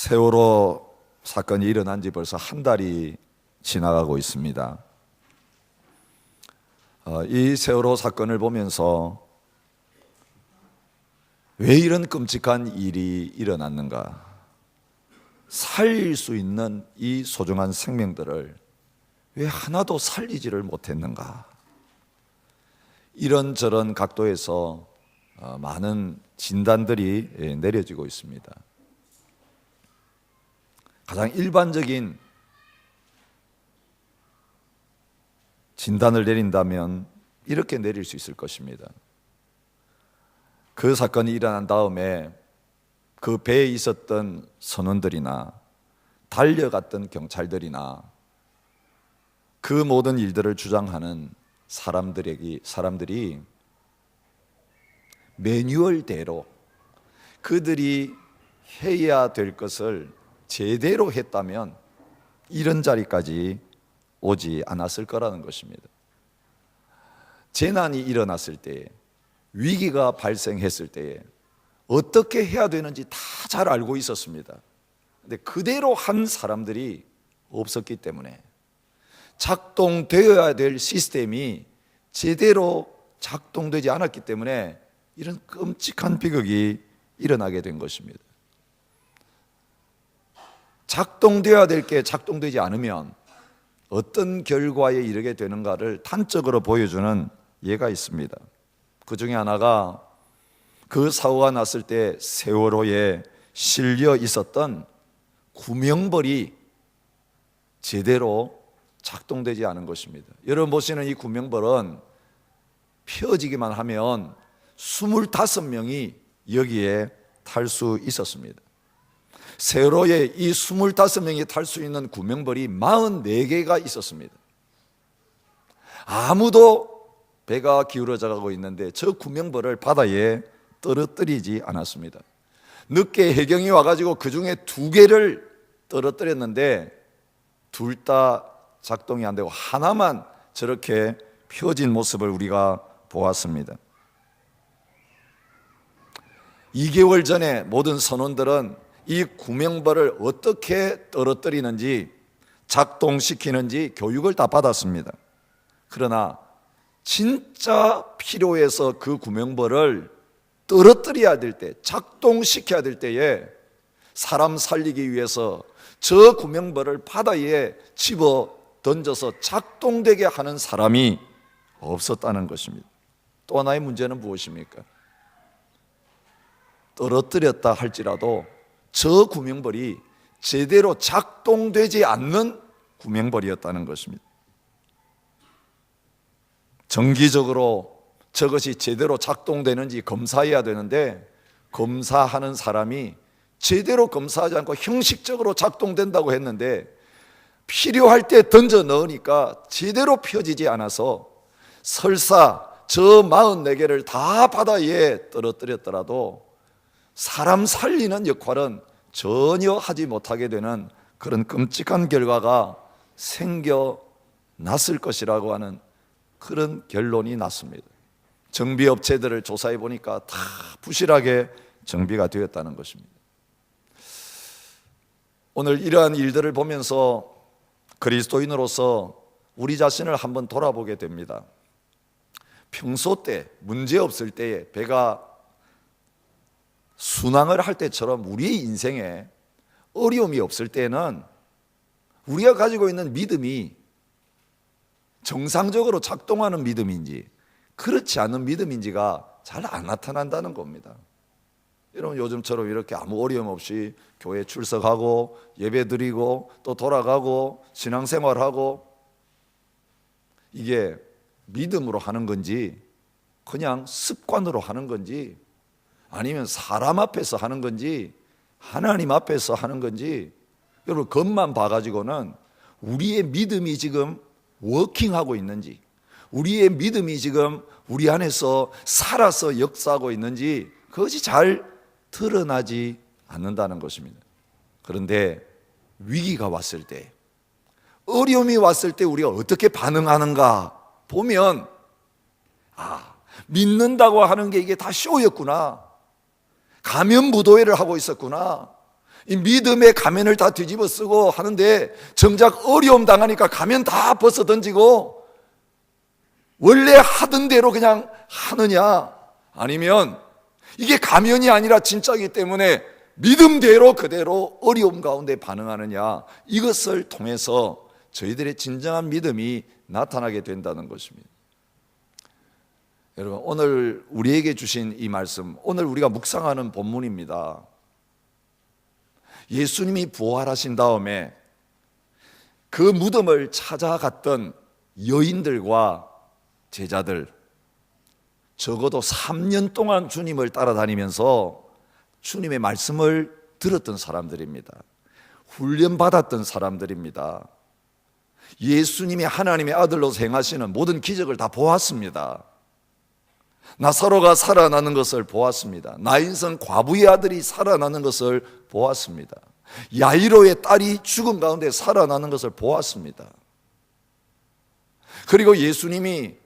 세월호 사건이 일어난 지 벌써 한 달이 지나가고 있습니다. 이 세월호 사건을 보면서 왜 이런 끔찍한 일이 일어났는가? 살릴 수 있는 이 소중한 생명들을 왜 하나도 살리지를 못했는가? 이런저런 각도에서 많은 진단들이 내려지고 있습니다. 가장 일반적인 진단을 내린다면 이렇게 내릴 수 있을 것입니다. 그 사건이 일어난 다음에 그 배에 있었던 선원들이나 달려갔던 경찰들이나 그 모든 일들을 주장하는 사람들이 매뉴얼대로 그들이 해야 될 것을 제대로 했다면 이런 자리까지 오지 않았을 거라는 것입니다. 재난이 일어났을 때, 위기가 발생했을 때에 어떻게 해야 되는지 다 잘 알고 있었습니다. 그런데 그대로 한 사람들이 없었기 때문에, 작동되어야 될 시스템이 제대로 작동되지 않았기 때문에 이런 끔찍한 비극이 일어나게 된 것입니다. 작동되어야 될 게 작동되지 않으면 어떤 결과에 이르게 되는가를 단적으로 보여주는 예가 있습니다. 그 중에 하나가 그 사고가 났을 때 세월호에 실려 있었던 구명벌이 제대로 작동되지 않은 것입니다. 여러분 보시는 이 구명벌은 펴지기만 하면 25명이 여기에 탈 수 있었습니다. 세월호에 이 25명이 탈 수 있는 구명벌이 44개가 있었습니다. 아무도 배가 기울어져 가고 있는데 저 구명벌을 바다에 떨어뜨리지 않았습니다. 늦게 해경이 와가지고 그 중에 2개를 떨어뜨렸는데 둘 다 작동이 안 되고 하나만 저렇게 펴진 모습을 우리가 보았습니다. 2개월 전에 모든 선원들은 이 구명벌을 어떻게 떨어뜨리는지 작동시키는지 교육을 다 받았습니다. 그러나 진짜 필요해서 그 구명벌을 떨어뜨려야 될 때, 작동시켜야 될 때에 사람 살리기 위해서 저 구명벌을 바다에 집어 던져서 작동되게 하는 사람이 없었다는 것입니다. 또 하나의 문제는 무엇입니까? 떨어뜨렸다 할지라도 저 구명벌이 제대로 작동되지 않는 구명벌이었다는 것입니다. 정기적으로 저것이 제대로 작동되는지 검사해야 되는데 검사하는 사람이 제대로 검사하지 않고 형식적으로 작동된다고 했는데 필요할 때 던져 넣으니까 제대로 펴지지 않아서 설사 저 44개를 다 바다에 떨어뜨렸더라도 사람 살리는 역할은 전혀 하지 못하게 되는 그런 끔찍한 결과가 생겨났을 것이라고 하는 그런 결론이 났습니다. 정비업체들을 조사해 보니까 다 부실하게 정비가 되었다는 것입니다. 오늘 이러한 일들을 보면서 그리스도인으로서 우리 자신을 한번 돌아보게 됩니다. 평소 때 문제 없을 때에 배가 순항을 할 때처럼 우리의 인생에 어려움이 없을 때는 우리가 가지고 있는 믿음이 정상적으로 작동하는 믿음인지 그렇지 않은 믿음인지가 잘 안 나타난다는 겁니다. 여러분 요즘처럼 이렇게 아무 어려움 없이 교회 출석하고 예배 드리고 또 돌아가고 신앙생활하고 이게 믿음으로 하는 건지 그냥 습관으로 하는 건지 아니면 사람 앞에서 하는 건지 하나님 앞에서 하는 건지 여러분 겉만 봐가지고는 우리의 믿음이 지금 워킹하고 있는지 우리의 믿음이 지금 우리 안에서 살아서 역사하고 있는지 그것이 잘 드러나지 않는다는 것입니다. 그런데 위기가 왔을 때 어려움이 왔을 때 우리가 어떻게 반응하는가 보면 믿는다고 하는 게 이게 다 쇼였구나. 가면무도회를 하고 있었구나. 이 믿음의 가면을 다 뒤집어 쓰고 하는데 정작 어려움 당하니까 가면 다 벗어 던지고 원래 하던 대로 그냥 하느냐, 아니면 이게 가면이 아니라 진짜이기 때문에 믿음대로 그대로 어려움 가운데 반응하느냐, 이것을 통해서 저희들의 진정한 믿음이 나타나게 된다는 것입니다. 여러분, 오늘 우리에게 주신 이 말씀, 오늘 우리가 묵상하는 본문입니다. 예수님이 부활하신 다음에 그 무덤을 찾아갔던 여인들과 제자들, 적어도 3년 동안 주님을 따라다니면서 주님의 말씀을 들었던 사람들입니다. 훈련받았던 사람들입니다. 예수님이 하나님의 아들로서 행하시는 모든 기적을 다 보았습니다. 나사로가 살아나는 것을 보았습니다. 나인성 과부의 아들이 살아나는 것을 보았습니다. 야이로의 딸이 죽음 가운데 살아나는 것을 보았습니다. 그리고 예수님이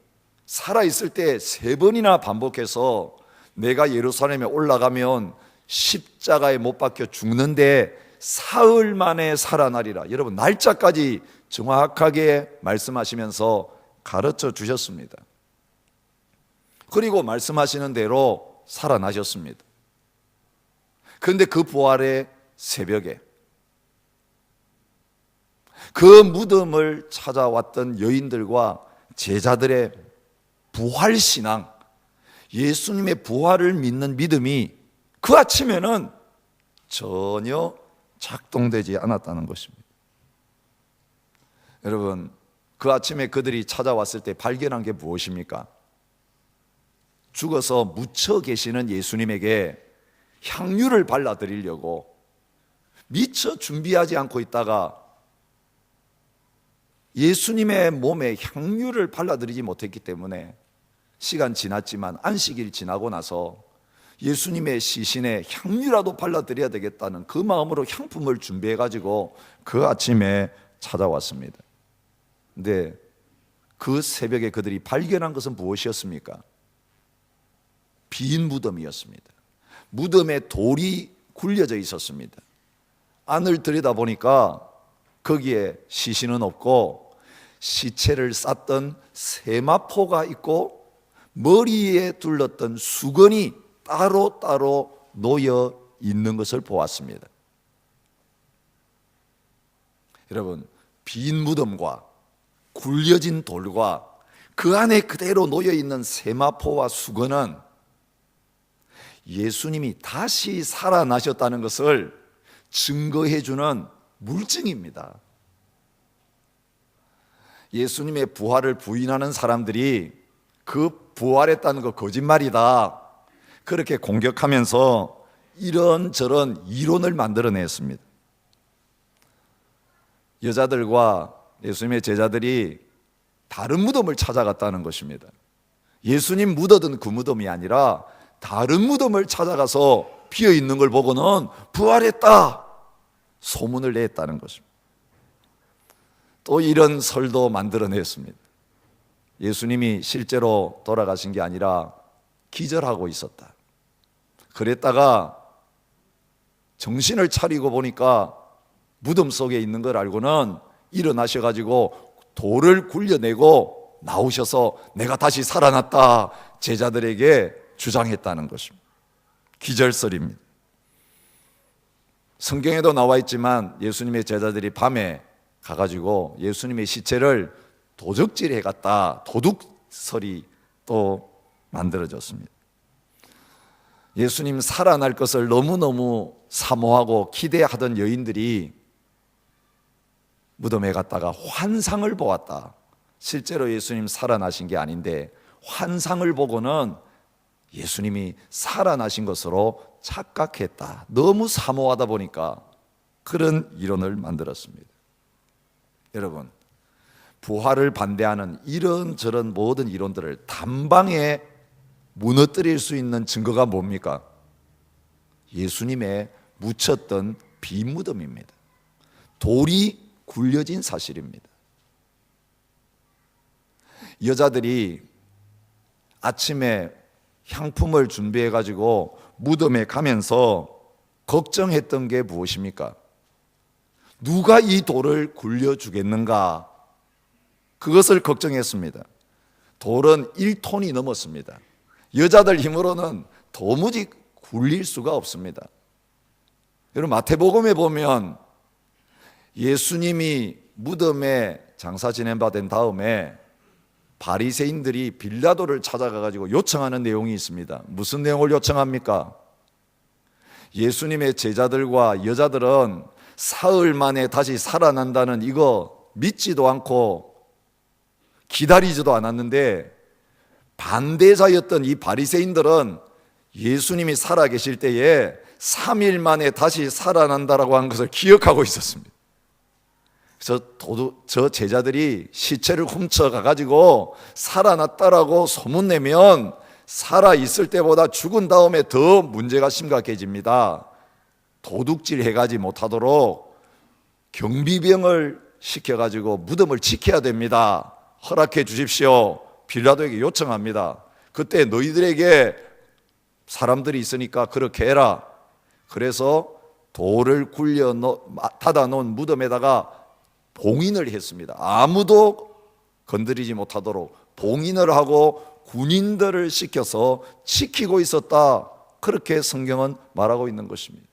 살아있을 때 3번이나 반복해서 내가 예루살렘에 올라가면 십자가에 못 박혀 죽는데 사흘 만에 살아나리라, 여러분 날짜까지 정확하게 말씀하시면서 가르쳐 주셨습니다. 그리고 말씀하시는 대로 살아나셨습니다. 그런데 그 부활의 새벽에 그 무덤을 찾아왔던 여인들과 제자들의 부활신앙, 예수님의 부활을 믿는 믿음이 그 아침에는 전혀 작동되지 않았다는 것입니다. 여러분, 그 아침에 그들이 찾아왔을 때 발견한 게 무엇입니까? 죽어서 묻혀 계시는 예수님에게 향유를 발라드리려고 미처 준비하지 않고 있다가 예수님의 몸에 향유를 발라드리지 못했기 때문에 시간 지났지만 안식일 지나고 나서 예수님의 시신에 향유라도 발라드려야 되겠다는 그 마음으로 향품을 준비해가지고 그 아침에 찾아왔습니다. 근데 그 새벽에 그들이 발견한 것은 무엇이었습니까? 빈 무덤이었습니다. 무덤에 돌이 굴려져 있었습니다. 안을 들여다보니까 거기에 시신은 없고 시체를 쌌던 세마포가 있고 머리에 둘렀던 수건이 따로따로 놓여 있는 것을 보았습니다. 여러분, 빈 무덤과 굴려진 돌과 그 안에 그대로 놓여 있는 세마포와 수건은 예수님이 다시 살아나셨다는 것을 증거해 주는 물증입니다. 예수님의 부활을 부인하는 사람들이 그 부활했다는 거 거짓말이다, 그렇게 공격하면서 이런저런 이론을 만들어냈습니다. 여자들과 예수님의 제자들이 다른 무덤을 찾아갔다는 것입니다. 예수님 묻어둔 그 무덤이 아니라 다른 무덤을 찾아가서 비어 있는 걸 보고는 부활했다 소문을 냈다는 것입니다. 또 이런 설도 만들어냈습니다. 예수님이 실제로 돌아가신 게 아니라 기절하고 있었다. 그랬다가 정신을 차리고 보니까 무덤 속에 있는 걸 알고는 일어나셔가지고 돌을 굴려내고 나오셔서 내가 다시 살아났다 제자들에게 주장했다는 것입니다. 기절설입니다. 성경에도 나와 있지만 예수님의 제자들이 밤에 가가지고 예수님의 시체를 도적질해 갔다, 도둑설이 또 만들어졌습니다. 예수님 살아날 것을 너무너무 사모하고 기대하던 여인들이 무덤에 갔다가 환상을 보았다. 실제로 예수님 살아나신 게 아닌데 환상을 보고는 예수님이 살아나신 것으로 착각했다. 너무 사모하다 보니까 그런 이론을 만들었습니다. 여러분, 부활을 반대하는 이런저런 모든 이론들을 단방에 무너뜨릴 수 있는 증거가 뭡니까? 예수님의 묻혔던 빈 무덤입니다. 돌이 굴려진 사실입니다. 여자들이 아침에 향품을 준비해 가지고 무덤에 가면서 걱정했던 게 무엇입니까? 누가 이 돌을 굴려주겠는가? 그것을 걱정했습니다. 돌은 1톤이 넘었습니다. 여자들 힘으로는 도무지 굴릴 수가 없습니다. 여러분, 마태복음에 보면 예수님이 무덤에 장사 지낸 바 된 다음에 바리새인들이 빌라도를 찾아가가지고 요청하는 내용이 있습니다. 무슨 내용을 요청합니까? 예수님의 제자들과 여자들은 사흘 만에 다시 살아난다는 이거 믿지도 않고 기다리지도 않았는데, 반대자였던 이 바리새인들은 예수님이 살아계실 때에 3일 만에 다시 살아난다라고 한 것을 기억하고 있었습니다. 그래서 저 제자들이 시체를 훔쳐가가지고 살아났다라고 소문내면 살아있을 때보다 죽은 다음에 더 문제가 심각해집니다. 도둑질 해가지 못하도록 경비병을 시켜가지고 무덤을 지켜야 됩니다. 허락해 주십시오. 빌라도에게 요청합니다. 그때 너희들에게 사람들이 있으니까 그렇게 해라. 그래서 돌을 굴려 닫아놓은 무덤에다가 봉인을 했습니다. 아무도 건드리지 못하도록 봉인을 하고 군인들을 시켜서 지키고 있었다. 그렇게 성경은 말하고 있는 것입니다.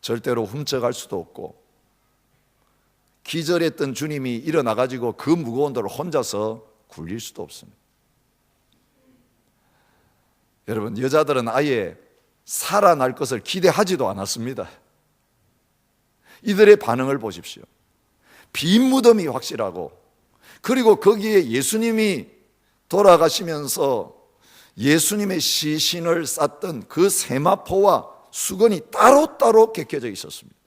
절대로 훔쳐갈 수도 없고, 기절했던 주님이 일어나가지고 그 무거운 돌을 혼자서 굴릴 수도 없습니다. 여러분, 여자들은 아예 살아날 것을 기대하지도 않았습니다. 이들의 반응을 보십시오. 빈 무덤이 확실하고, 그리고 거기에 예수님이 돌아가시면서 예수님의 시신을 쌌던 그 세마포와 수건이 따로따로 개켜져 있었습니다.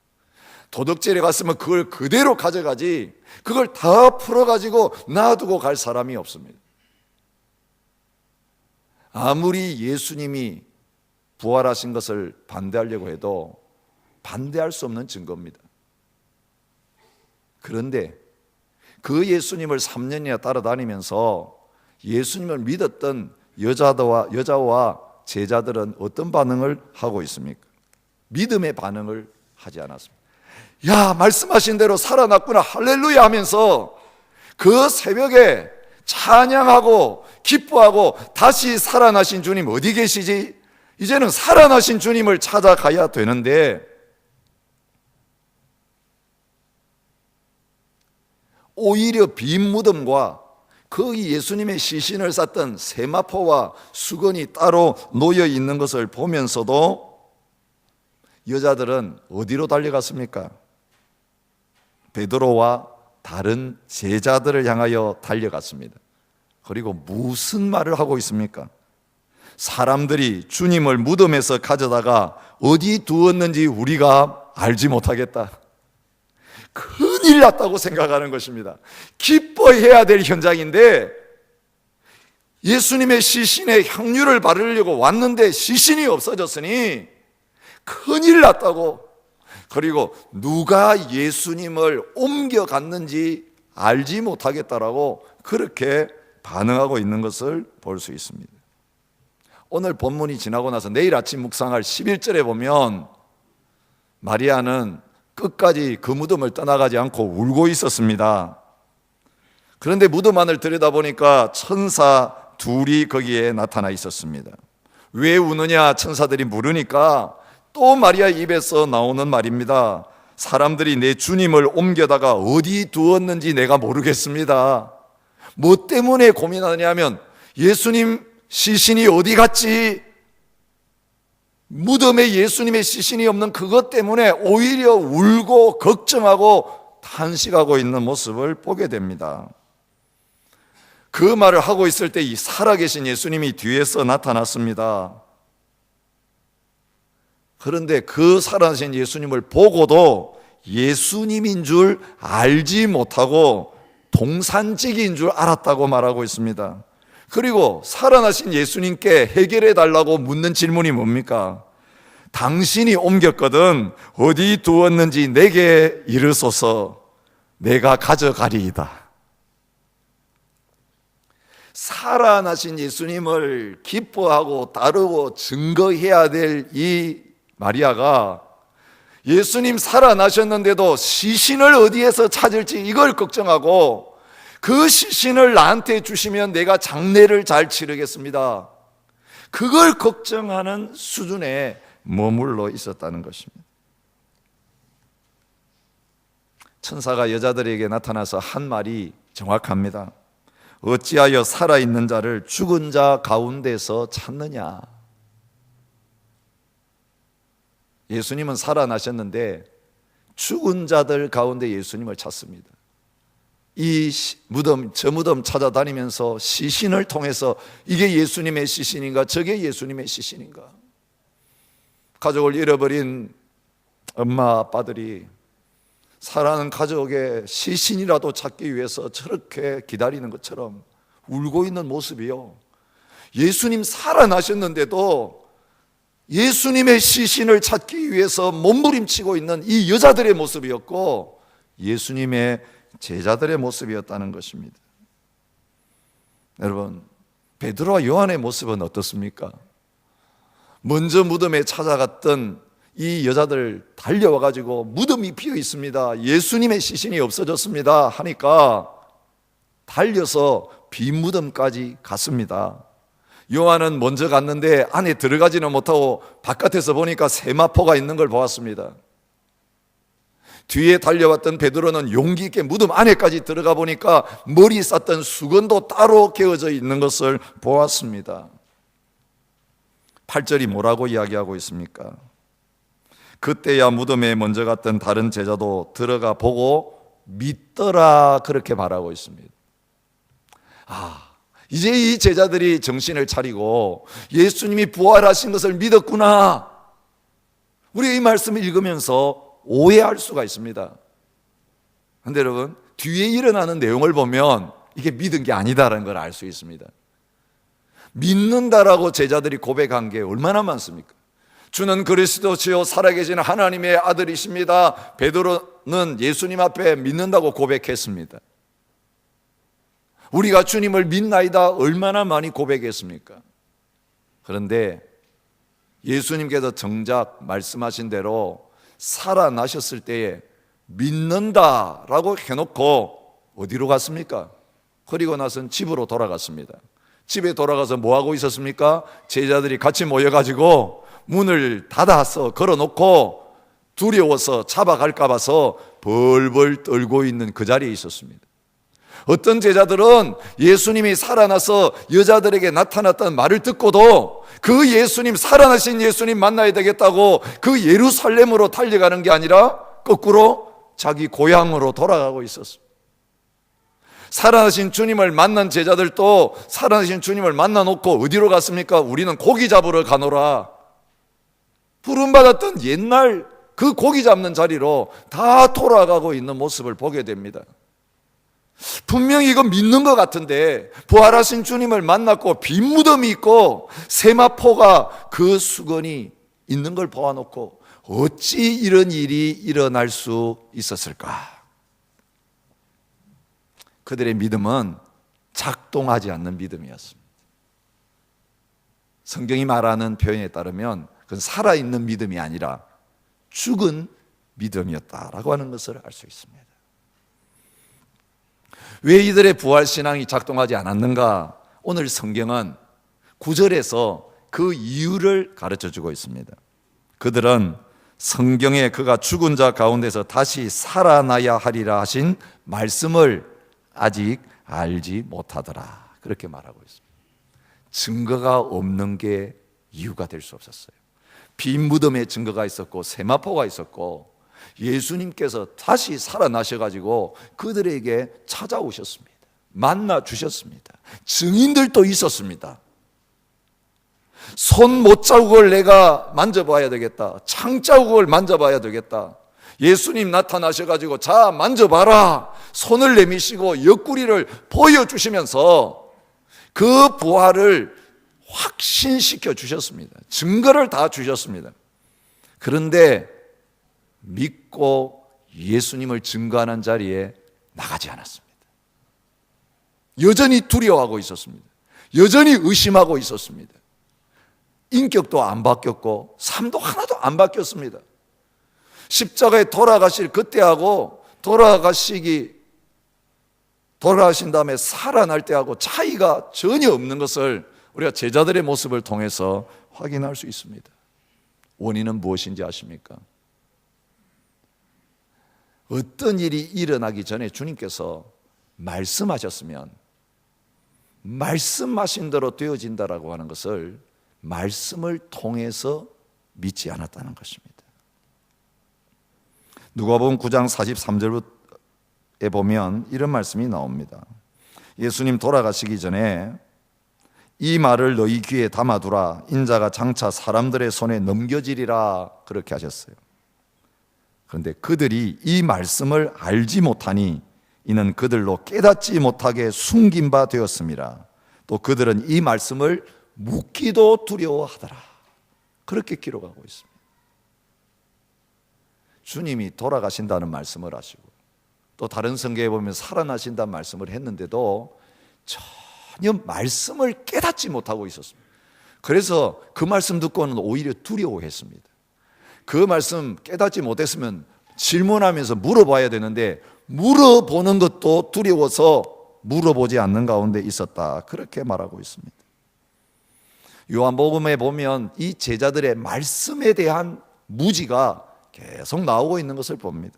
도둑질에 갔으면 그걸 그대로 가져가지, 그걸 다 풀어가지고 놔두고 갈 사람이 없습니다. 아무리 예수님이 부활하신 것을 반대하려고 해도 반대할 수 없는 증거입니다. 그런데 그 예수님을 3년이나 따라다니면서 예수님을 믿었던 여자와 제자들은 어떤 반응을 하고 있습니까? 믿음의 반응을 하지 않았습니다. 야, 말씀하신 대로 살아났구나, 할렐루야 하면서 그 새벽에 찬양하고 기뻐하고, 다시 살아나신 주님 어디 계시지? 이제는 살아나신 주님을 찾아가야 되는데, 오히려 빈 무덤과 거기 예수님의 시신을 쌌던 세마포와 수건이 따로 놓여 있는 것을 보면서도 여자들은 어디로 달려갔습니까? 베드로와 다른 제자들을 향하여 달려갔습니다. 그리고 무슨 말을 하고 있습니까? 사람들이 주님을 무덤에서 가져다가 어디 두었는지 우리가 알지 못하겠다. 큰일 났다고 생각하는 것입니다. 기뻐해야 될 현장인데, 예수님의 시신에 향유를 바르려고 왔는데 시신이 없어졌으니 큰일 났다고, 그리고 누가 예수님을 옮겨갔는지 알지 못하겠다라고 그렇게 반응하고 있는 것을 볼 수 있습니다. 오늘 본문이 지나고 나서 내일 아침 묵상할 11절에 보면 마리아는 끝까지 그 무덤을 떠나가지 않고 울고 있었습니다. 그런데 무덤 안을 들여다보니까 천사 둘이 거기에 나타나 있었습니다. 왜 우느냐 천사들이 물으니까 또 마리아 입에서 나오는 말입니다. 사람들이 내 주님을 옮겨다가 어디 두었는지 내가 모르겠습니다. 뭐 때문에 고민하느냐면 예수님 시신이 어디 갔지? 무덤에 예수님의 시신이 없는 그것 때문에 오히려 울고 걱정하고 탄식하고 있는 모습을 보게 됩니다. 그 말을 하고 있을 때 이 살아계신 예수님이 뒤에서 나타났습니다. 그런데 그 살아계신 예수님을 보고도 예수님인 줄 알지 못하고 동산직인 줄 알았다고 말하고 있습니다. 그리고 살아나신 예수님께 해결해 달라고 묻는 질문이 뭡니까? 당신이 옮겼거든 어디 두었는지 내게 이르소서, 내가 가져가리이다. 살아나신 예수님을 기뻐하고 따르고 증거해야 될 이 마리아가 예수님 살아나셨는데도 시신을 어디에서 찾을지 이걸 걱정하고, 그 시신을 나한테 주시면 내가 장례를 잘 치르겠습니다, 그걸 걱정하는 수준에 머물러 있었다는 것입니다. 천사가 여자들에게 나타나서 한 말이 정확합니다. 어찌하여 살아있는 자를 죽은 자 가운데서 찾느냐. 예수님은 살아나셨는데 죽은 자들 가운데 예수님을 찾습니다. 이 무덤 저 무덤 찾아다니면서 시신을 통해서 이게 예수님의 시신인가 저게 예수님의 시신인가, 가족을 잃어버린 엄마 아빠들이 사랑하는 가족의 시신이라도 찾기 위해서 저렇게 기다리는 것처럼 울고 있는 모습이요, 예수님 살아나셨는데도 예수님의 시신을 찾기 위해서 몸부림치고 있는 이 여자들의 모습이었고, 예수님의 제자들의 모습이었다는 것입니다. 여러분, 베드로와 요한의 모습은 어떻습니까? 먼저 무덤에 찾아갔던 이 여자들 달려와 가지고 무덤이 비어 있습니다, 예수님의 시신이 없어졌습니다 하니까 달려서 빈 무덤까지 갔습니다. 요한은 먼저 갔는데 안에 들어가지는 못하고 바깥에서 보니까 세마포가 있는 걸 보았습니다. 뒤에 달려왔던 베드로는 용기 있게 무덤 안에까지 들어가 보니까 머리 쌌던 수건도 따로 개어져 있는 것을 보았습니다. 8절이 뭐라고 이야기하고 있습니까? 그때야 무덤에 먼저 갔던 다른 제자도 들어가 보고 믿더라, 그렇게 말하고 있습니다. 이제 이 제자들이 정신을 차리고 예수님이 부활하신 것을 믿었구나. 우리가 이 말씀을 읽으면서 오해할 수가 있습니다. 그런데 여러분, 뒤에 일어나는 내용을 보면 이게 믿은 게 아니다라는 걸 알 수 있습니다. 믿는다라고 제자들이 고백한 게 얼마나 많습니까? 주는 그리스도시요 살아계신 하나님의 아들이십니다. 베드로는 예수님 앞에 믿는다고 고백했습니다. 우리가 주님을 믿나이다 얼마나 많이 고백했습니까? 그런데 예수님께서 정작 말씀하신 대로 살아나셨을 때에 믿는다라고 해놓고 어디로 갔습니까? 그리고 나서는 집으로 돌아갔습니다. 집에 돌아가서 뭐하고 있었습니까? 제자들이 같이 모여가지고 문을 닫아서 걸어놓고 두려워서 잡아갈까 봐서 벌벌 떨고 있는 그 자리에 있었습니다. 어떤 제자들은 예수님이 살아나서 여자들에게 나타났다는 말을 듣고도 그 예수님, 살아나신 예수님 만나야 되겠다고 그 예루살렘으로 달려가는 게 아니라 거꾸로 자기 고향으로 돌아가고 있었습니다. 살아나신 주님을 만난 제자들도 살아나신 주님을 만나놓고 어디로 갔습니까? 우리는 고기 잡으러 가노라. 부름받았던 옛날 그 고기 잡는 자리로 다 돌아가고 있는 모습을 보게 됩니다. 분명히 이거 믿는 것 같은데 부활하신 주님을 만났고 빈 무덤이 있고 세마포가 그 수건이 있는 걸 보아놓고 어찌 이런 일이 일어날 수 있었을까? 그들의 믿음은 작동하지 않는 믿음이었습니다. 성경이 말하는 표현에 따르면 그건 살아있는 믿음이 아니라 죽은 믿음이었다라고 하는 것을 알 수 있습니다. 왜 이들의 부활신앙이 작동하지 않았는가? 오늘 성경은 9절에서 그 이유를 가르쳐주고 있습니다. 그들은 성경에 그가 죽은 자 가운데서 다시 살아나야 하리라 하신 말씀을 아직 알지 못하더라, 그렇게 말하고 있습니다. 증거가 없는 게 이유가 될 수 없었어요. 빈 무덤에 증거가 있었고 세마포가 있었고 예수님께서 다시 살아나셔가지고 그들에게 찾아오셨습니다. 만나 주셨습니다. 증인들도 있었습니다. 손 못자국을 내가 만져봐야 되겠다, 창자국을 만져봐야 되겠다. 예수님 나타나셔가지고 자 만져봐라, 손을 내미시고 옆구리를 보여주시면서 그 부활을 확신시켜 주셨습니다. 증거를 다 주셨습니다. 그런데 믿고 예수님을 증거하는 자리에 나가지 않았습니다. 여전히 두려워하고 있었습니다. 여전히 의심하고 있었습니다. 인격도 안 바뀌었고 삶도 하나도 안 바뀌었습니다. 십자가에 돌아가실 그때하고 돌아가신 다음에 살아날 때하고 차이가 전혀 없는 것을 우리가 제자들의 모습을 통해서 확인할 수 있습니다. 원인은 무엇인지 아십니까? 어떤 일이 일어나기 전에 주님께서 말씀하셨으면 말씀하신 대로 되어진다라고 하는 것을 말씀을 통해서 믿지 않았다는 것입니다. 누가복음 9장 43절에 보면 이런 말씀이 나옵니다. 예수님 돌아가시기 전에 이 말을 너희 귀에 담아두라. 인자가 장차 사람들의 손에 넘겨지리라. 그렇게 하셨어요. 그런데 그들이 이 말씀을 알지 못하니 이는 그들로 깨닫지 못하게 숨긴 바 되었습니다. 또 그들은 이 말씀을 묻기도 두려워하더라. 그렇게 기록하고 있습니다. 주님이 돌아가신다는 말씀을 하시고 또 다른 성경에 보면 살아나신다는 말씀을 했는데도 전혀 말씀을 깨닫지 못하고 있었습니다. 그래서 그 말씀 듣고는 오히려 두려워했습니다. 그 말씀 깨닫지 못했으면 질문하면서 물어봐야 되는데 물어보는 것도 두려워서 물어보지 않는 가운데 있었다. 그렇게 말하고 있습니다. 요한복음에 보면 이 제자들의 말씀에 대한 무지가 계속 나오고 있는 것을 봅니다.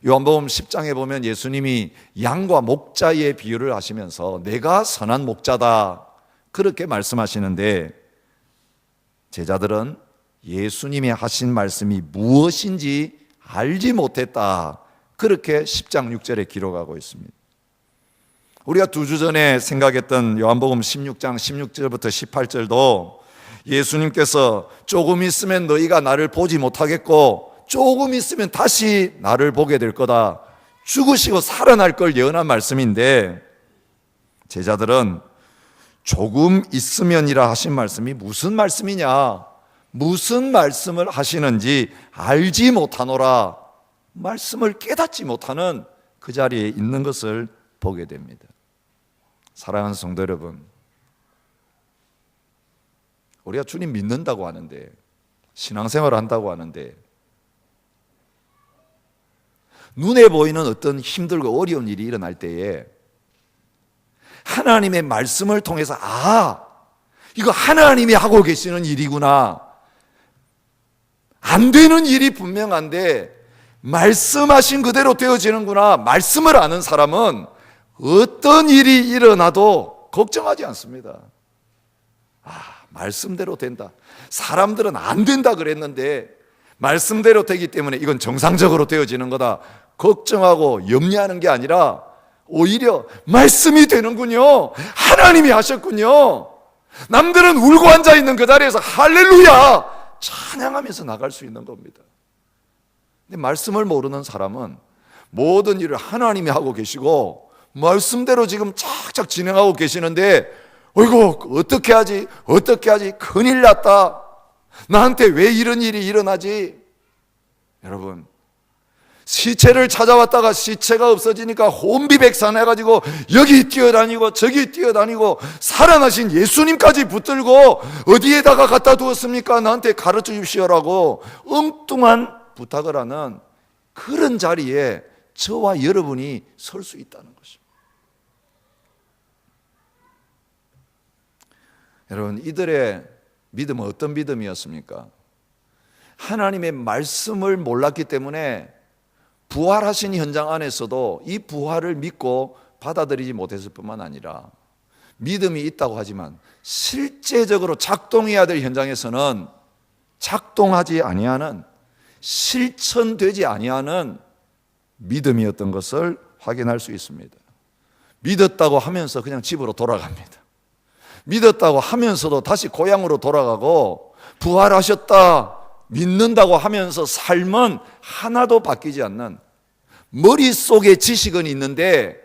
요한복음 10장에 보면 예수님이 양과 목자의 비유를 하시면서 내가 선한 목자다 그렇게 말씀하시는데 제자들은 예수님이 하신 말씀이 무엇인지 알지 못했다. 그렇게 10장 6절에 기록하고 있습니다. 우리가 2주 전에 생각했던 요한복음 16장 16절부터 18절도 예수님께서 조금 있으면 너희가 나를 보지 못하겠고 조금 있으면 다시 나를 보게 될 거다. 죽으시고 살아날 걸 예언한 말씀인데 제자들은 조금 있으면이라 하신 말씀이 무슨 말씀이냐, 무슨 말씀을 하시는지 알지 못하노라. 말씀을 깨닫지 못하는 그 자리에 있는 것을 보게 됩니다. 사랑하는 성도 여러분, 우리가 주님 믿는다고 하는데 신앙생활을 한다고 하는데 눈에 보이는 어떤 힘들고 어려운 일이 일어날 때에 하나님의 말씀을 통해서 이거 하나님이 하고 계시는 일이구나, 안 되는 일이 분명한데 말씀하신 그대로 되어지는구나, 말씀을 아는 사람은 어떤 일이 일어나도 걱정하지 않습니다. 말씀대로 된다. 사람들은 안 된다 그랬는데 말씀대로 되기 때문에 이건 정상적으로 되어지는 거다. 걱정하고 염려하는 게 아니라 오히려 말씀이 되는군요. 하나님이 하셨군요. 남들은 울고 앉아있는 그 자리에서 할렐루야 찬양하면서 나갈 수 있는 겁니다. 근데 말씀을 모르는 사람은 모든 일을 하나님이 하고 계시고 말씀대로 지금 착착 진행하고 계시는데 어이구 어떻게 하지 큰일 났다, 나한테 왜 이런 일이 일어나지. 여러분, 시체를 찾아왔다가 시체가 없어지니까 혼비백산해가지고 여기 뛰어다니고 저기 뛰어다니고 살아나신 예수님까지 붙들고 어디에다가 갖다 두었습니까? 나한테 가르쳐 주시오라고 엉뚱한 부탁을 하는 그런 자리에 저와 여러분이 설 수 있다는 것입니다. 여러분, 이들의 믿음은 어떤 믿음이었습니까? 하나님의 말씀을 몰랐기 때문에 부활하신 현장 안에서도 이 부활을 믿고 받아들이지 못했을 뿐만 아니라 믿음이 있다고 하지만 실제적으로 작동해야 될 현장에서는 작동하지 아니하는, 실천되지 아니하는 믿음이었던 것을 확인할 수 있습니다. 믿었다고 하면서 그냥 집으로 돌아갑니다. 믿었다고 하면서도 다시 고향으로 돌아가고 부활하셨다 믿는다고 하면서 삶은 하나도 바뀌지 않는, 머릿속에 지식은 있는데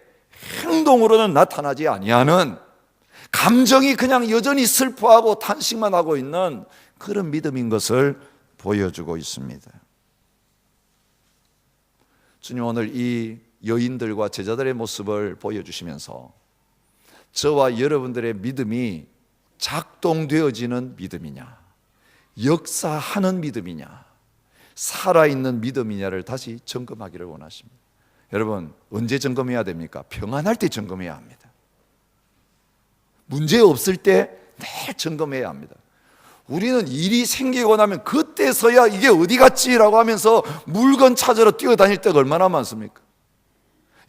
행동으로는 나타나지 아니하는, 감정이 그냥 여전히 슬퍼하고 탄식만 하고 있는 그런 믿음인 것을 보여주고 있습니다. 주님 오늘 이 여인들과 제자들의 모습을 보여주시면서 저와 여러분들의 믿음이 작동되어지는 믿음이냐, 역사하는 믿음이냐, 살아있는 믿음이냐를 다시 점검하기를 원하십니다. 여러분, 언제 점검해야 됩니까? 평안할 때 점검해야 합니다. 문제 없을 때 늘 점검해야 합니다. 우리는 일이 생기고 나면 그때서야 이게 어디 갔지라고 하면서 물건 찾으러 뛰어다닐 때가 얼마나 많습니까?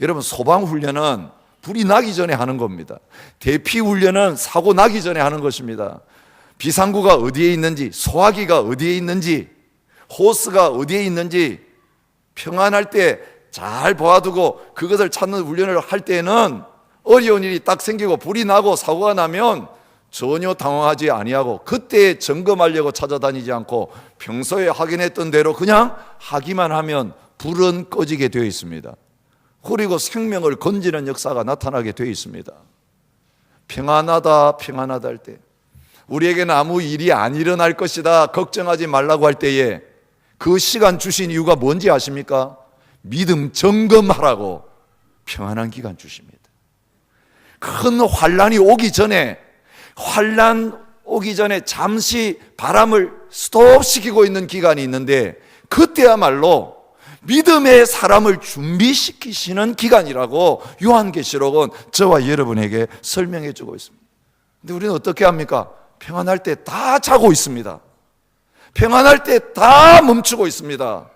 여러분, 소방훈련은 불이 나기 전에 하는 겁니다. 대피훈련은 사고 나기 전에 하는 것입니다. 비상구가 어디에 있는지, 소화기가 어디에 있는지, 호스가 어디에 있는지 평안할 때 잘 봐두고 그것을 찾는 훈련을 할 때는 어려운 일이 딱 생기고 불이 나고 사고가 나면 전혀 당황하지 아니하고 그때 점검하려고 찾아다니지 않고 평소에 확인했던 대로 그냥 하기만 하면 불은 꺼지게 되어 있습니다. 그리고 생명을 건지는 역사가 나타나게 되어 있습니다. 평안하다 할 때, 우리에게는 아무 일이 안 일어날 것이다 걱정하지 말라고 할 때에 그 시간 주신 이유가 뭔지 아십니까? 믿음 점검하라고 평안한 기간 주십니다. 큰 환란이 오기 전에, 환란 오기 전에 잠시 바람을 스톱시키고 있는 기간이 있는데 그때야말로 믿음의 사람을 준비시키시는 기간이라고 요한계시록은 저와 여러분에게 설명해 주고 있습니다. 근데 우리는 어떻게 합니까? 평안할 때 다 자고 있습니다. 평안할 때 다 멈추고 있습니다.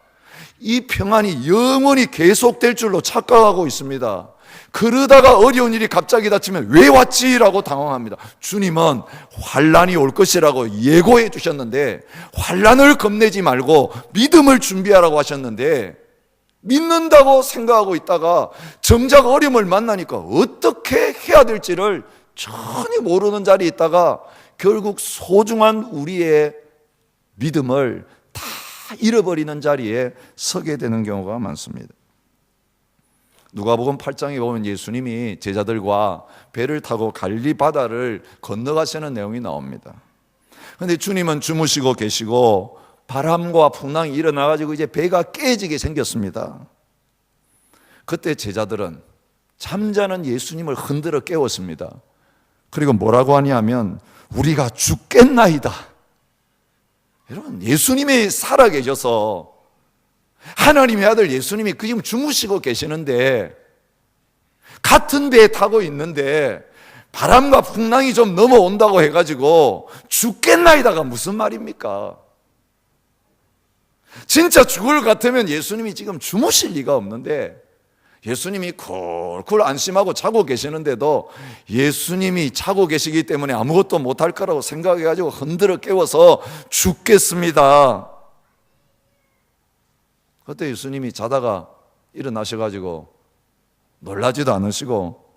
이 평안이 영원히 계속될 줄로 착각하고 있습니다. 그러다가 어려운 일이 갑자기 닥치면 왜 왔지라고 당황합니다. 주님은 환란이 올 것이라고 예고해 주셨는데 환란을 겁내지 말고 믿음을 준비하라고 하셨는데 믿는다고 생각하고 있다가 정작 어려움을 만나니까 어떻게 해야 될지를 전혀 모르는 자리에 있다가 결국 소중한 우리의 믿음을 다 잃어버리는 자리에 서게 되는 경우가 많습니다. 누가복음 8장에 보면 예수님이 제자들과 배를 타고 갈릴리 바다를 건너가시는 내용이 나옵니다. 그런데 주님은 주무시고 계시고 바람과 풍랑이 일어나가지고 이제 배가 깨지게 생겼습니다. 그때 제자들은 잠자는 예수님을 흔들어 깨웠습니다. 그리고 뭐라고 하냐면 우리가 죽겠나이다. 여러분, 예수님이 살아계셔서 하나님의 아들 예수님이 그 지금 주무시고 계시는데 같은 배에 타고 있는데 바람과 풍랑이 좀 넘어온다고 해가지고 죽겠나이다가 무슨 말입니까? 진짜 죽을 것 같으면 예수님이 지금 주무실 리가 없는데 예수님이 쿨쿨 안심하고 자고 계시는데도 예수님이 자고 계시기 때문에 아무것도 못할 거라고 생각해가지고 흔들어 깨워서 죽겠습니다. 그때 예수님이 자다가 일어나셔가지고 놀라지도 않으시고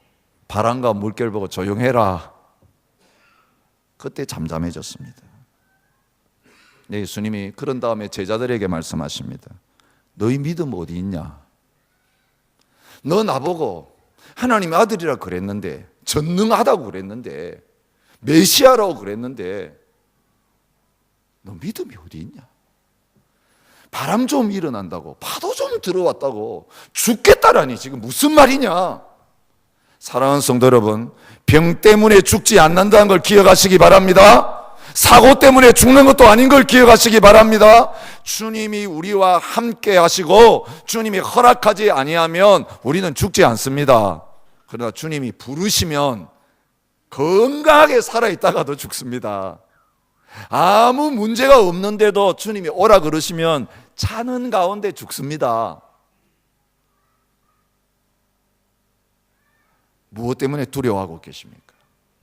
바람과 물결 보고 조용해라. 그때 잠잠해졌습니다. 예수님이 그런 다음에 제자들에게 말씀하십니다. 너희 믿음 어디 있냐? 너 나보고 하나님의 아들이라 그랬는데, 전능하다고 그랬는데, 메시아라고 그랬는데 너 믿음이 어디 있냐? 바람 좀 일어난다고, 파도 좀 들어왔다고 죽겠다라니 지금 무슨 말이냐? 사랑하는 성도 여러분, 병 때문에 죽지 않는다는 걸 기억하시기 바랍니다. 사고 때문에 죽는 것도 아닌 걸 기억하시기 바랍니다. 주님이 우리와 함께 하시고 주님이 허락하지 아니하면 우리는 죽지 않습니다. 그러나 주님이 부르시면 건강하게 살아있다가도 죽습니다. 아무 문제가 없는데도 주님이 오라 그러시면 자는 가운데 죽습니다. 무엇 때문에 두려워하고 계십니까?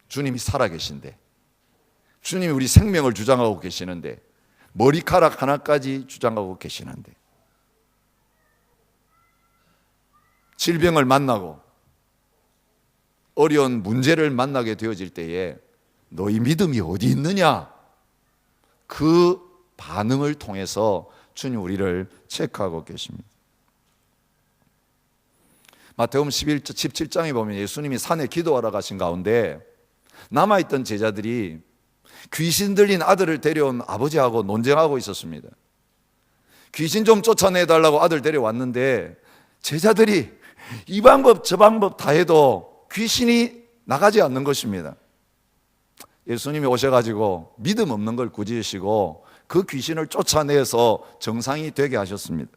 주님이 살아계신데, 주님이 우리 생명을 주장하고 계시는데, 머리카락 하나까지 주장하고 계시는데, 질병을 만나고 어려운 문제를 만나게 되어질 때에 너희 믿음이 어디 있느냐? 그 반응을 통해서 주님 우리를 체크하고 계십니다. 마태복음 17장에 보면 예수님이 산에 기도하러 가신 가운데 남아있던 제자들이 귀신 들린 아들을 데려온 아버지하고 논쟁하고 있었습니다. 귀신 좀 쫓아내달라고 아들 데려왔는데 제자들이 이 방법 저 방법 다 해도 귀신이 나가지 않는 것입니다. 예수님이 오셔가지고 믿음 없는 걸 꾸짖으시고 그 귀신을 쫓아내서 정상이 되게 하셨습니다.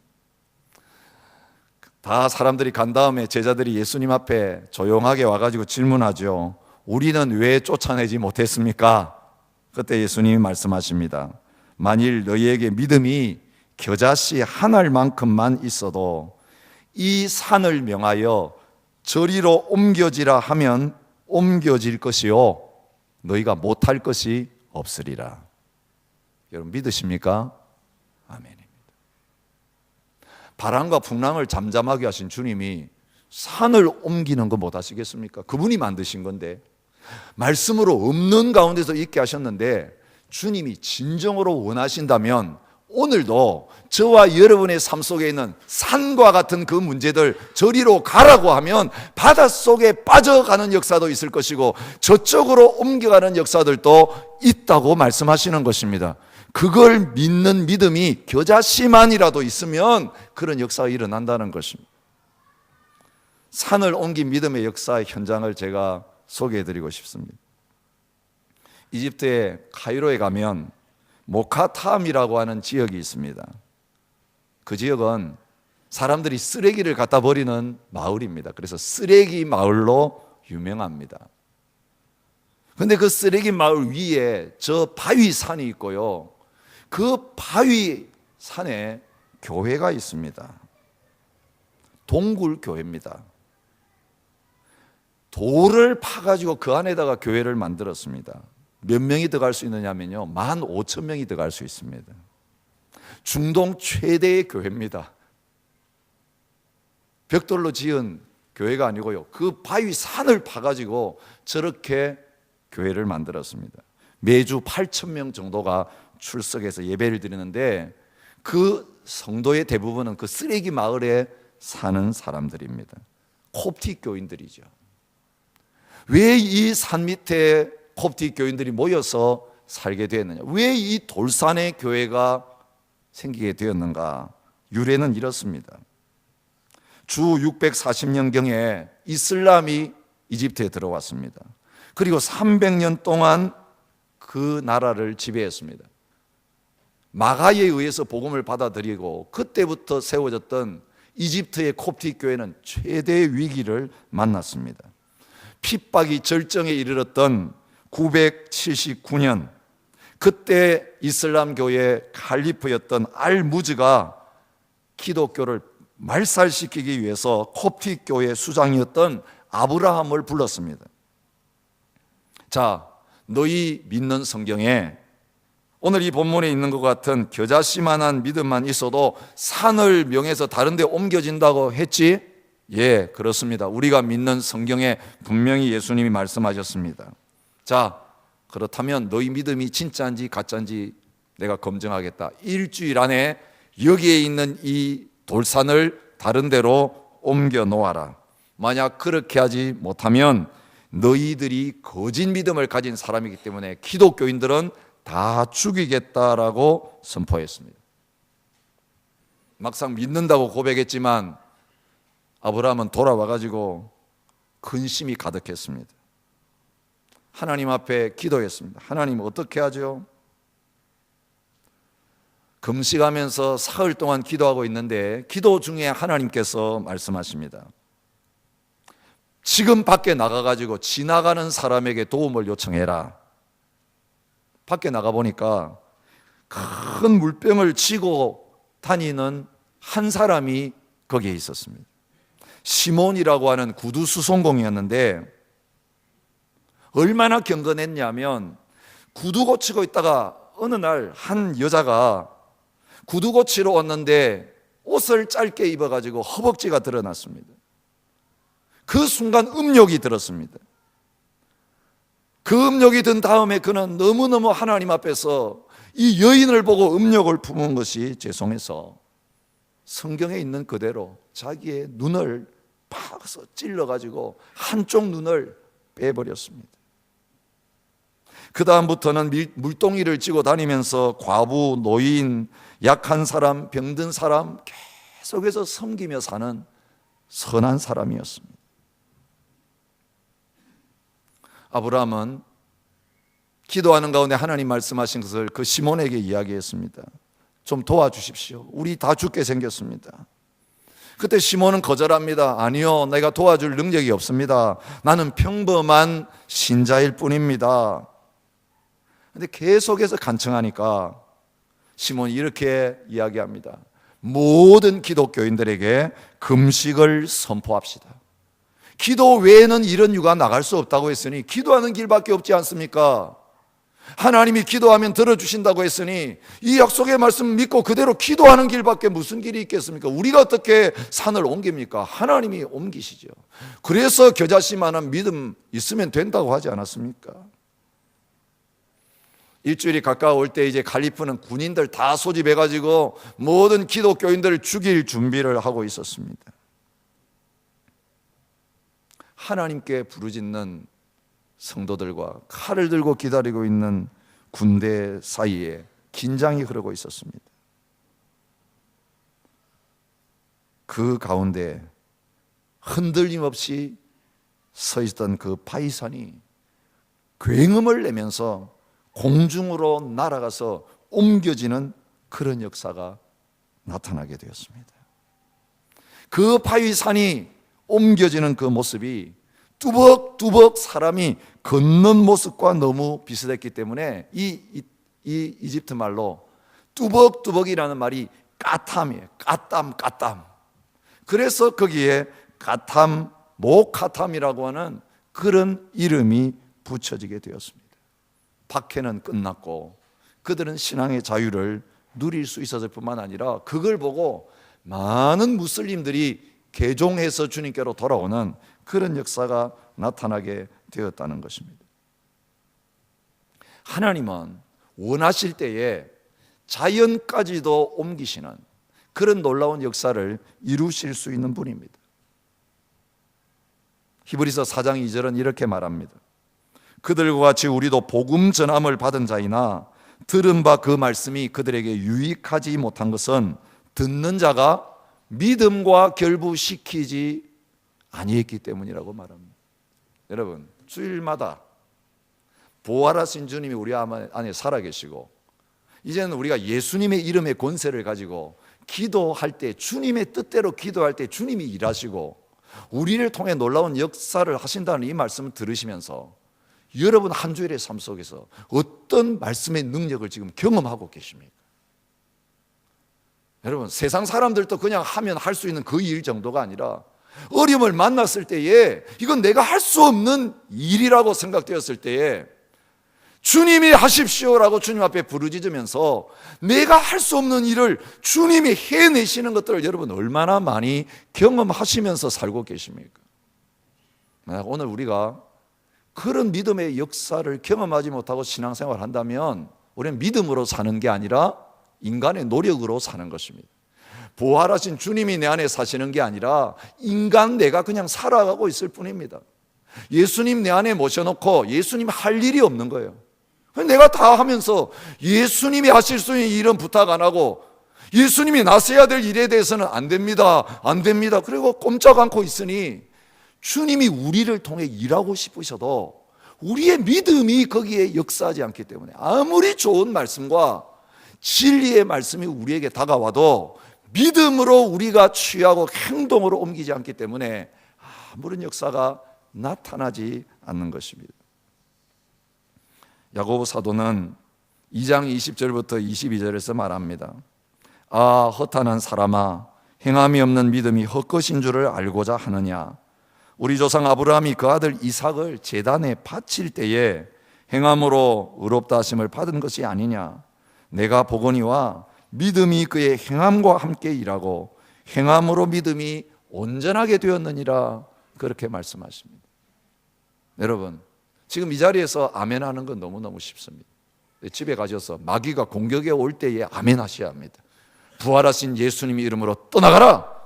다 사람들이 간 다음에 제자들이 예수님 앞에 조용하게 와가지고 질문하죠. 우리는 왜 쫓아내지 못했습니까? 그때 예수님이 말씀하십니다. 만일 너희에게 믿음이 겨자씨 한 알만큼만 있어도 이 산을 명하여 저리로 옮겨지라 하면 옮겨질 것이요 너희가 못할 것이 없으리라. 여러분 믿으십니까? 아멘입니다. 바람과 풍랑을 잠잠하게 하신 주님이 산을 옮기는 거 못하시겠습니까? 그분이 만드신 건데 말씀으로 없는 가운데서 있게 하셨는데 주님이 진정으로 원하신다면 오늘도 저와 여러분의 삶 속에 있는 산과 같은 그 문제들 저리로 가라고 하면 바닷속에 빠져가는 역사도 있을 것이고 저쪽으로 옮겨가는 역사들도 있다고 말씀하시는 것입니다. 그걸 믿는 믿음이 겨자씨만이라도 있으면 그런 역사가 일어난다는 것입니다. 산을 옮긴 믿음의 역사의 현장을 제가 소개해드리고 싶습니다. 이집트의 카이로에 가면 모카탐이라고 하는 지역이 있습니다. 그 지역은 사람들이 쓰레기를 갖다 버리는 마을입니다. 그래서 쓰레기 마을로 유명합니다. 그런데 그 쓰레기 마을 위에 저 바위 산이 있고요. 그 바위 산에 교회가 있습니다. 동굴 교회입니다. 돌을 파가지고 그 안에다가 교회를 만들었습니다. 몇 명이 들어갈 수 있느냐면요 15,000명이 들어갈 수 있습니다. 중동 최대의 교회입니다. 벽돌로 지은 교회가 아니고요 그 바위 산을 파가지고 저렇게 교회를 만들었습니다. 매주 8,000명 정도가 출석해서 예배를 드리는데 그 성도의 대부분은 그 쓰레기 마을에 사는 사람들입니다. 콥틱 교인들이죠. 왜 이 산 밑에 콥틱 교인들이 모여서 살게 되었느냐? 왜 이 돌산의 교회가 생기게 되었는가? 유래는 이렇습니다. 주 640년경에 이슬람이 이집트에 들어왔습니다. 그리고 300년 동안 그 나라를 지배했습니다. 마가에 의해서 복음을 받아들이고 그때부터 세워졌던 이집트의 콥틱 교회는 최대의 위기를 만났습니다. 핍박이 절정에 이르렀던 979년 그때 이슬람 교회의 칼리프였던 알무즈가 기독교를 말살시키기 위해서 콥틱 교회 수장이었던 아브라함을 불렀습니다. 자, 너희 믿는 성경에 오늘 이 본문에 있는 것 같은 겨자씨만한 믿음만 있어도 산을 명해서 다른 데 옮겨진다고 했지? 예, 그렇습니다. 우리가 믿는 성경에 분명히 예수님이 말씀하셨습니다. 자, 그렇다면 너희 믿음이 진짜인지 가짜인지 내가 검증하겠다. 일주일 안에 여기에 있는 이 돌산을 다른 데로 옮겨 놓아라. 만약 그렇게 하지 못하면 너희들이 거짓 믿음을 가진 사람이기 때문에 기독교인들은 다 죽이겠다라고 선포했습니다. 막상 믿는다고 고백했지만 아브라함은 돌아와가지고 근심이 가득했습니다. 하나님 앞에 기도했습니다. 하나님 어떻게 하죠? 금식하면서 사흘 동안 기도하고 있는데 기도 중에 하나님께서 말씀하십니다. 지금 밖에 나가가지고 지나가는 사람에게 도움을 요청해라. 밖에 나가보니까 큰 물병을 쥐고 다니는 한 사람이 거기에 있었습니다. 시몬이라고 하는 구두 수송공이었는데 얼마나 경건했냐면 구두 고치고 있다가 어느 날 한 여자가 구두 고치러 왔는데 옷을 짧게 입어가지고 허벅지가 드러났습니다. 그 순간 음욕이 들었습니다. 그 음욕이 든 다음에 그는 너무너무 하나님 앞에서 이 여인을 보고 음욕을 품은 것이 죄송해서 성경에 있는 그대로 자기의 눈을 파서 찔러가지고 한쪽 눈을 빼버렸습니다. 그 다음부터는 물동이를 쥐고 다니면서 과부, 노인, 약한 사람, 병든 사람 계속해서 섬기며 사는 선한 사람이었습니다. 아브라함은 기도하는 가운데 하나님 말씀하신 것을 그 시몬에게 이야기했습니다. 좀 도와주십시오. 우리 다 죽게 생겼습니다. 그때 시몬은 거절합니다. 아니요, 내가 도와줄 능력이 없습니다. 나는 평범한 신자일 뿐입니다. 근데 계속해서 간청하니까 시몬이 이렇게 이야기합니다. 모든 기독교인들에게 금식을 선포합시다. 기도 외에는 이런 유가 나갈 수 없다고 했으니 기도하는 길밖에 없지 않습니까? 하나님이 기도하면 들어주신다고 했으니 이 약속의 말씀 믿고 그대로 기도하는 길밖에 무슨 길이 있겠습니까? 우리가 어떻게 산을 옮깁니까? 하나님이 옮기시죠. 그래서 겨자씨만한 믿음 있으면 된다고 하지 않았습니까? 일주일이 가까워올 때 이제 갈리프는 군인들 다 소집해가지고 모든 기독교인들을 죽일 준비를 하고 있었습니다. 하나님께 부르짖는 성도들과 칼을 들고 기다리고 있는 군대 사이에 긴장이 흐르고 있었습니다. 그 가운데 흔들림 없이 서 있던 그 바위산이 굉음을 내면서 공중으로 날아가서 옮겨지는 그런 역사가 나타나게 되었습니다. 그 바위산이 옮겨지는 그 모습이 뚜벅뚜벅 사람이 걷는 모습과 너무 비슷했기 때문에 이 이집트 말로 뚜벅뚜벅이라는 말이 까탐이에요. 까땀. 그래서 거기에 가탐, 모카탐이라고 하는 그런 이름이 붙여지게 되었습니다. 박해는 끝났고 그들은 신앙의 자유를 누릴 수 있었을 뿐만 아니라 그걸 보고 많은 무슬림들이 개종해서 주님께로 돌아오는 그런 역사가 나타나게 되었다는 것입니다. 하나님은 원하실 때에 자연까지도 옮기시는 그런 놀라운 역사를 이루실 수 있는 분입니다. 히브리서 4장 2절은 이렇게 말합니다. 그들과 같이 우리도 복음 전함을 받은 자이나 들은 바 그 말씀이 그들에게 유익하지 못한 것은 듣는 자가 믿음과 결부시키지 아니했기 때문이라고 말합니다. 여러분, 주일마다 부활하신 주님이 우리 안에 살아계시고 이제는 우리가 예수님의 이름의 권세를 가지고 기도할 때 주님의 뜻대로 기도할 때 주님이 일하시고 우리를 통해 놀라운 역사를 하신다는 이 말씀을 들으시면서 여러분 한 주일의 삶 속에서 어떤 말씀의 능력을 지금 경험하고 계십니까? 여러분, 세상 사람들도 그냥 하면 할 수 있는 그 일 정도가 아니라 어려움을 만났을 때에 이건 내가 할 수 없는 일이라고 생각되었을 때에 주님이 하십시오라고 주님 앞에 부르짖으면서 내가 할 수 없는 일을 주님이 해내시는 것들을 여러분 얼마나 많이 경험하시면서 살고 계십니까? 오늘 우리가 그런 믿음의 역사를 경험하지 못하고 신앙생활을 한다면 우리는 믿음으로 사는 게 아니라 인간의 노력으로 사는 것입니다. 부활하신 주님이 내 안에 사시는 게 아니라 인간 내가 그냥 살아가고 있을 뿐입니다. 예수님 내 안에 모셔놓고 예수님 할 일이 없는 거예요. 내가 다 하면서 예수님이 하실 수 있는 일은 부탁 안 하고 예수님이 나서야 될 일에 대해서는 안 됩니다. 그리고 꼼짝 않고 있으니 주님이 우리를 통해 일하고 싶으셔도 우리의 믿음이 거기에 역사하지 않기 때문에 아무리 좋은 말씀과 진리의 말씀이 우리에게 다가와도 믿음으로 우리가 취하고 행동으로 옮기지 않기 때문에 아무런 역사가 나타나지 않는 것입니다. 야고보 사도는 2장 20절부터 22절에서 말합니다. 아, 허탄한 사람아, 행함이 없는 믿음이 헛것인 줄을 알고자 하느냐. 우리 조상 아브라함이 그 아들 이삭을 제단에 바칠 때에 행함으로 의롭다 하심을 받은 것이 아니냐. 내가 보거니와 믿음이 그의 행함과 함께 일하고 행함으로 믿음이 온전하게 되었느니라. 그렇게 말씀하십니다. 여러분, 지금 이 자리에서 아멘 하는 건 너무너무 쉽습니다. 집에 가셔서 마귀가 공격에 올 때에 아멘 하셔야 합니다. 부활하신 예수님의 이름으로 떠나가라.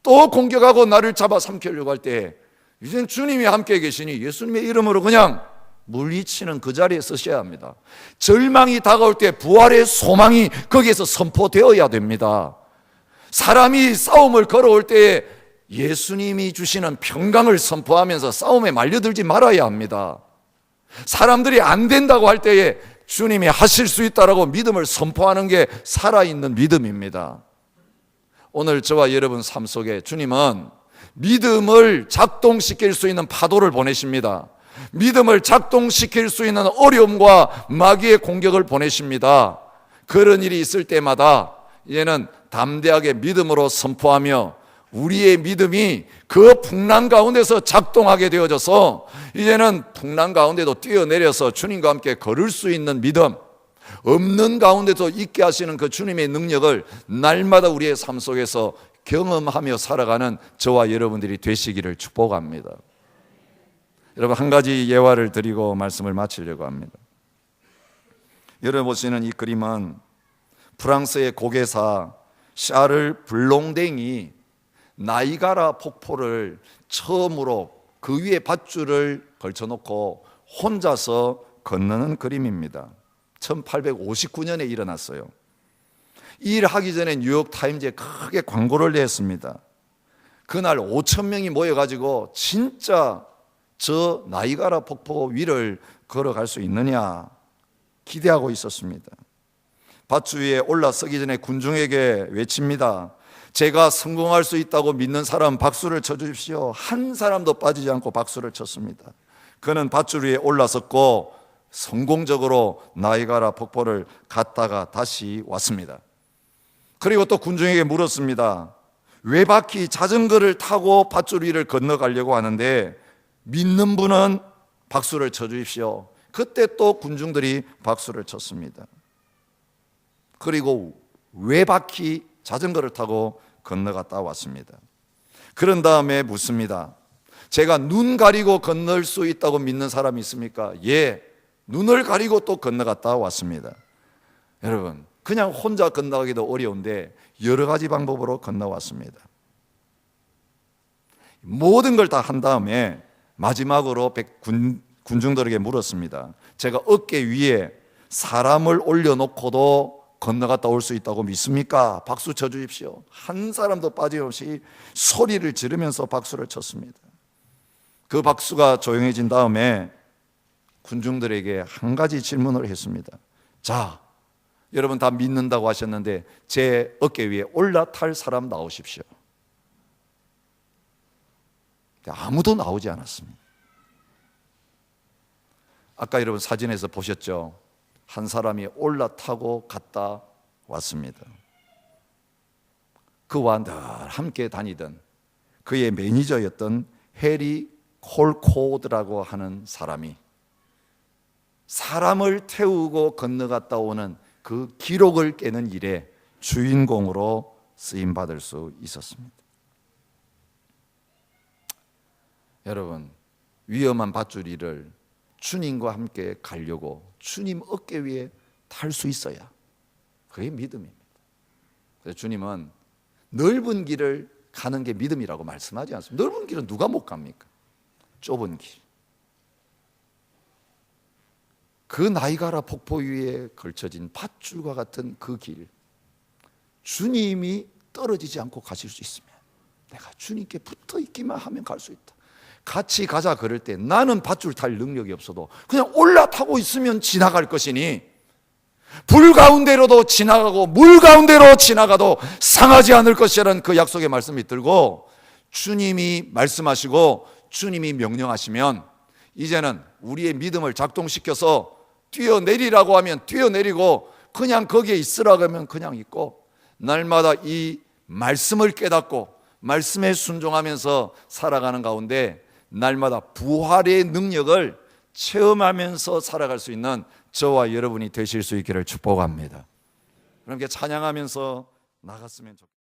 또 공격하고 나를 잡아 삼키려고 할 때 이젠 주님이 함께 계시니 예수님의 이름으로 그냥 물리치는 그 자리에 서셔야 합니다. 절망이 다가올 때 부활의 소망이 거기에서 선포되어야 됩니다. 사람이 싸움을 걸어올 때에 예수님이 주시는 평강을 선포하면서 싸움에 말려들지 말아야 합니다. 사람들이 안 된다고 할 때에 주님이 하실 수 있다라고 믿음을 선포하는 게 살아있는 믿음입니다. 오늘 저와 여러분 삶 속에 주님은 믿음을 작동시킬 수 있는 파도를 보내십니다. 믿음을 작동시킬 수 있는 어려움과 마귀의 공격을 보내십니다. 그런 일이 있을 때마다 이제는 담대하게 믿음으로 선포하며 우리의 믿음이 그 풍랑 가운데서 작동하게 되어져서 이제는 풍랑 가운데도 뛰어내려서 주님과 함께 걸을 수 있는 믿음, 없는 가운데도 있게 하시는 그 주님의 능력을 날마다 우리의 삶 속에서 경험하며 살아가는 저와 여러분들이 되시기를 축복합니다. 여러분, 한 가지 예화를 드리고 말씀을 마치려고 합니다. 여러분 보시는 이 그림은 프랑스의 고개사 샤를 블롱댕이 나이가라 폭포를 처음으로 그 위에 밧줄을 걸쳐놓고 혼자서 건너는 그림입니다. 1859년에 일어났어요. 이 일을 하기 전에 뉴욕타임즈에 크게 광고를 냈습니다. 그날 5,000명이 모여가지고 진짜 저 나이가라 폭포 위를 걸어갈 수 있느냐 기대하고 있었습니다. 밧줄 위에 올라서기 전에 군중에게 외칩니다. 제가 성공할 수 있다고 믿는 사람 박수를 쳐주십시오. 한 사람도 빠지지 않고 박수를 쳤습니다. 그는 밧줄 위에 올라섰고 성공적으로 나이가라 폭포를 갔다가 다시 왔습니다. 그리고 또 군중에게 물었습니다. 외바퀴 자전거를 타고 밧줄 위를 건너가려고 하는데 믿는 분은 박수를 쳐주십시오. 그때 또 군중들이 박수를 쳤습니다. 그리고 외바퀴 자전거를 타고 건너갔다 왔습니다. 그런 다음에 묻습니다. 제가 눈 가리고 건널 수 있다고 믿는 사람이 있습니까? 예, 눈을 가리고 또 건너갔다 왔습니다. 여러분, 그냥 혼자 건너가기도 어려운데 여러 가지 방법으로 건너왔습니다. 모든 걸 다 한 다음에 마지막으로 군중들에게 물었습니다. 제가 어깨 위에 사람을 올려놓고도 건너갔다 올 수 있다고 믿습니까? 박수 쳐주십시오. 한 사람도 빠짐없이 소리를 지르면서 박수를 쳤습니다. 그 박수가 조용해진 다음에 군중들에게 한 가지 질문을 했습니다. 자, 여러분 다 믿는다고 하셨는데 제 어깨 위에 올라탈 사람 나오십시오. 아무도 나오지 않았습니다. 아까 여러분 사진에서 보셨죠? 한 사람이 올라타고 갔다 왔습니다. 그와 늘 함께 다니던 그의 매니저였던 해리 콜코드라고 하는 사람이 사람을 태우고 건너갔다 오는 그 기록을 깨는 일에 주인공으로 쓰임받을 수 있었습니다. 여러분, 위험한 밧줄 위를 주님과 함께 가려고 주님 어깨 위에 탈 수 있어야 그게 믿음입니다. 그래서 주님은 넓은 길을 가는 게 믿음이라고 말씀하지 않습니다. 넓은 길은 누가 못 갑니까? 좁은 길. 그 나이가라 폭포 위에 걸쳐진 밧줄과 같은 그 길, 주님이 떨어지지 않고 가실 수 있으면 내가 주님께 붙어 있기만 하면 갈 수 있다. 같이 가자 그럴 때 나는 밧줄 탈 능력이 없어도 그냥 올라타고 있으면 지나갈 것이니 불 가운데로도 지나가고 물 가운데로 지나가도 상하지 않을 것이라는 그 약속의 말씀이 들고 주님이 말씀하시고 주님이 명령하시면 이제는 우리의 믿음을 작동시켜서 뛰어내리라고 하면 뛰어내리고 그냥 거기에 있으라고 하면 그냥 있고 날마다 이 말씀을 깨닫고 말씀에 순종하면서 살아가는 가운데 날마다 부활의 능력을 체험하면서 살아갈 수 있는 저와 여러분이 되실 수 있기를 축복합니다. 그렇게 찬양하면서 나갔으면 좋겠습니다.